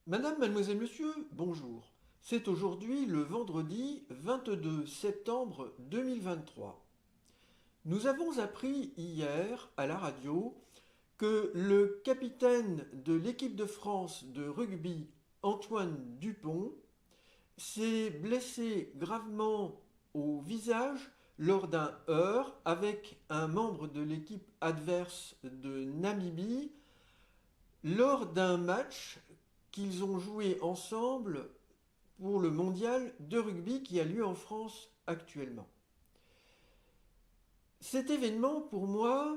Madame, mademoiselle, monsieur, bonjour. C'est aujourd'hui le vendredi 22 septembre 2023. Nous avons appris hier à la radio que le capitaine de l'équipe de France de rugby, Antoine Dupont, s'est blessé gravement au visage lors d'un heurt avec un membre de l'équipe adverse de Namibie lors d'un match qu'ils ont joué ensemble pour le mondial de rugby qui a lieu en France actuellement. Cet événement, pour moi,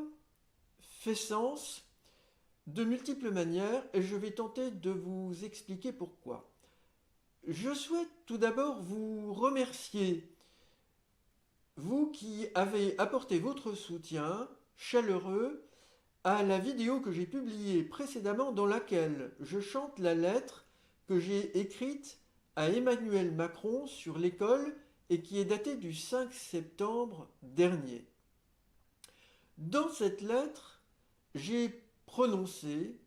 fait sens de multiples manières et je vais tenter de vous expliquer pourquoi. Je souhaite tout d'abord vous remercier, vous qui avez apporté votre soutien chaleureux à la vidéo que j'ai publiée précédemment dans laquelle je chante la lettre que j'ai écrite à Emmanuel Macron sur l'école et qui est datée du 5 septembre dernier. Dans cette lettre, j'ai prononcé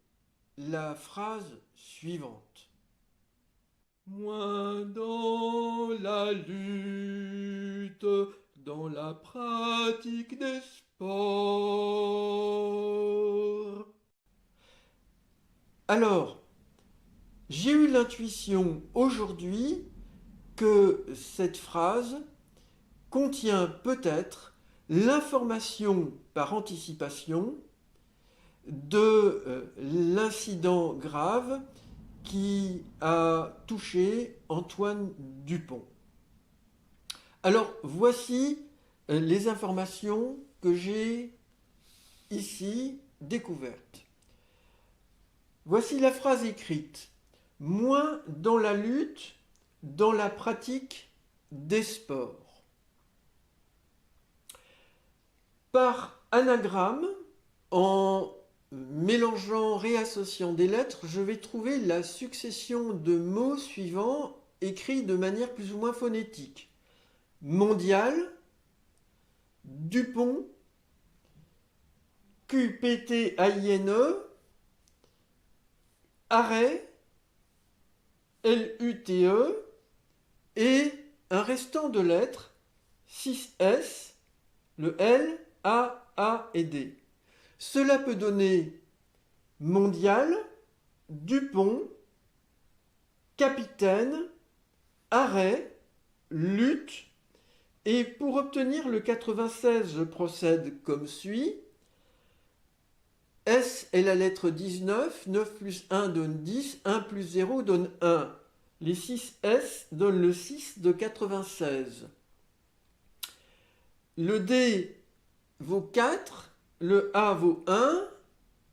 la phrase suivante. Moins dans la lutte, dans la pratique des sports. Alors, j'ai eu l'intuition aujourd'hui que cette phrase contient peut-être l'information par anticipation de l'incident grave qui a touché Antoine Dupont. Alors voici les informations que j'ai ici découvertes. Voici la phrase écrite. Moins dans la lutte, dans la pratique des sports. Par anagramme, en mélangeant, réassociant des lettres, je vais trouver la succession de mots suivants écrits de manière plus ou moins phonétique. Mondial, Dupont, QPTAINE, arrêt, LUTE, et un restant de lettres, 6S, le L, A et D. Cela peut donner mondial, Dupont, capitaine, arrêt, lutte, et pour obtenir le 96, je procède comme suit. S est la lettre 19, 9 plus 1 donne 10, 1 plus 0 donne 1. Les 6 S donnent le 6 de 96. Le D vaut 4, le A vaut 1,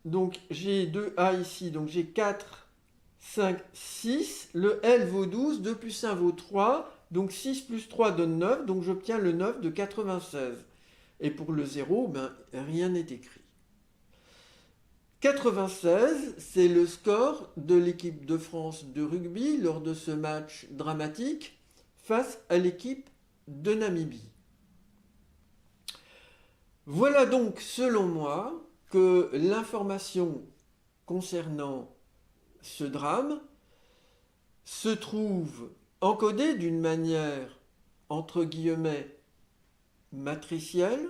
donc j'ai 2 A ici, donc j'ai 4, 5, 6. Le L vaut 12, 2 plus 1 vaut 3, donc 6 plus 3 donne 9, donc j'obtiens le 9 de 96. Et pour le 0, rien n'est écrit. 96, c'est le score de l'équipe de France de rugby lors de ce match dramatique face à l'équipe de Namibie. Voilà donc, selon moi, que l'information concernant ce drame se trouve encodée d'une manière, entre guillemets, matricielle,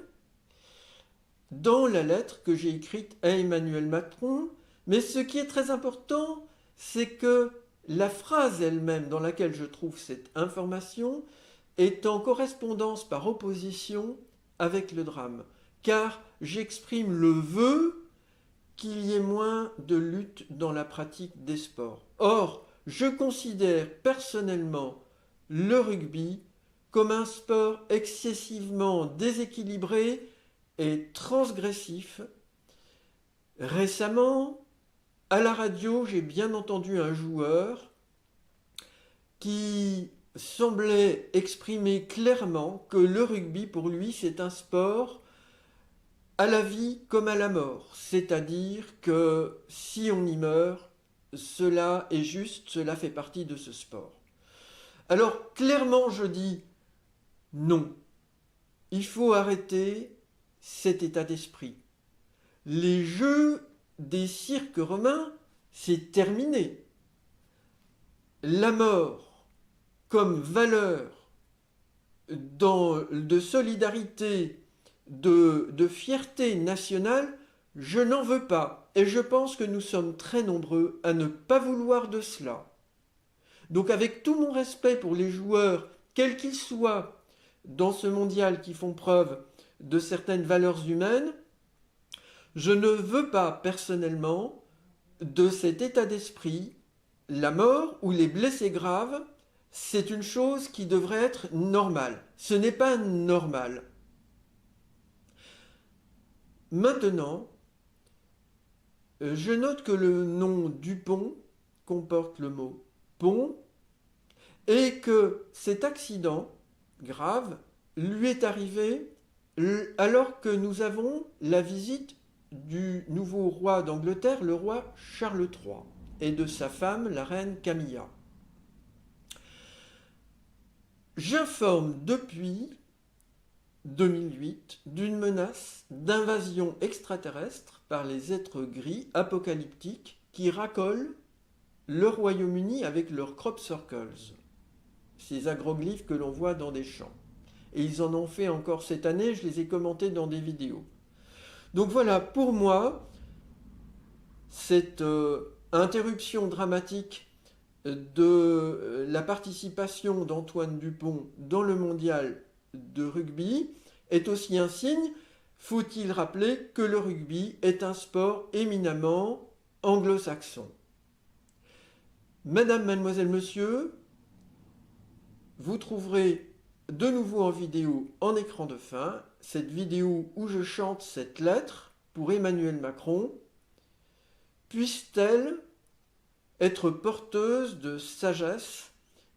dans la lettre que j'ai écrite à Emmanuel Macron. Mais ce qui est très important, c'est que la phrase elle-même dans laquelle je trouve cette information est en correspondance par opposition avec le drame, car j'exprime le vœu qu'il y ait moins de lutte dans la pratique des sports. Or, je considère personnellement le rugby comme un sport excessivement déséquilibré et transgressif. Récemment, à la radio, j'ai bien entendu un joueur qui semblait exprimer clairement que le rugby, pour lui, c'est un sport à la vie comme à la mort. C'est-à-dire que si on y meurt, cela est juste, cela fait partie de ce sport. Alors, clairement, je dis non. Il faut arrêter cet état d'esprit. Les jeux des cirques romains, c'est terminé. la mort comme valeur de solidarité, de fierté nationale, je n'en veux pas. Et je pense que nous sommes très nombreux à ne pas vouloir de cela. Donc avec tout mon respect pour les joueurs, quels qu'ils soient, dans ce mondial qui font preuve de certaines valeurs humaines, je ne veux pas personnellement de cet état d'esprit. La mort ou les blessés graves, c'est une chose qui devrait être normale. Ce n'est pas normal. Maintenant, je note que le nom Dupont comporte le mot pont et que cet accident grave lui est arrivé alors que nous avons la visite du nouveau roi d'Angleterre, le roi Charles III, et de sa femme, la reine Camilla. J'informe depuis 2008 d'une menace d'invasion extraterrestre par les êtres gris apocalyptiques qui racolent le Royaume-Uni avec leurs crop circles, ces agroglyphes que l'on voit dans des champs. Et ils en ont fait encore cette année, je les ai commentés dans des vidéos. Donc voilà, pour moi, cette interruption dramatique de la participation d'Antoine Dupont dans le mondial de rugby est aussi un signe, faut-il rappeler, que le rugby est un sport éminemment anglo-saxon. Madame, mademoiselle, monsieur, vous trouverez de nouveau en vidéo en écran de fin cette vidéo où je chante cette lettre pour Emmanuel Macron. Puisse-t-elle être porteuse de sagesse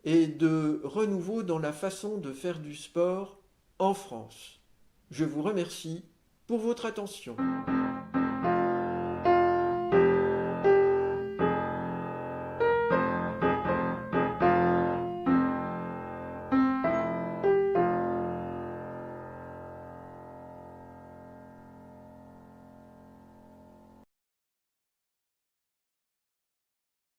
et de renouveau dans la façon de faire du sport en France. Je vous remercie pour votre attention.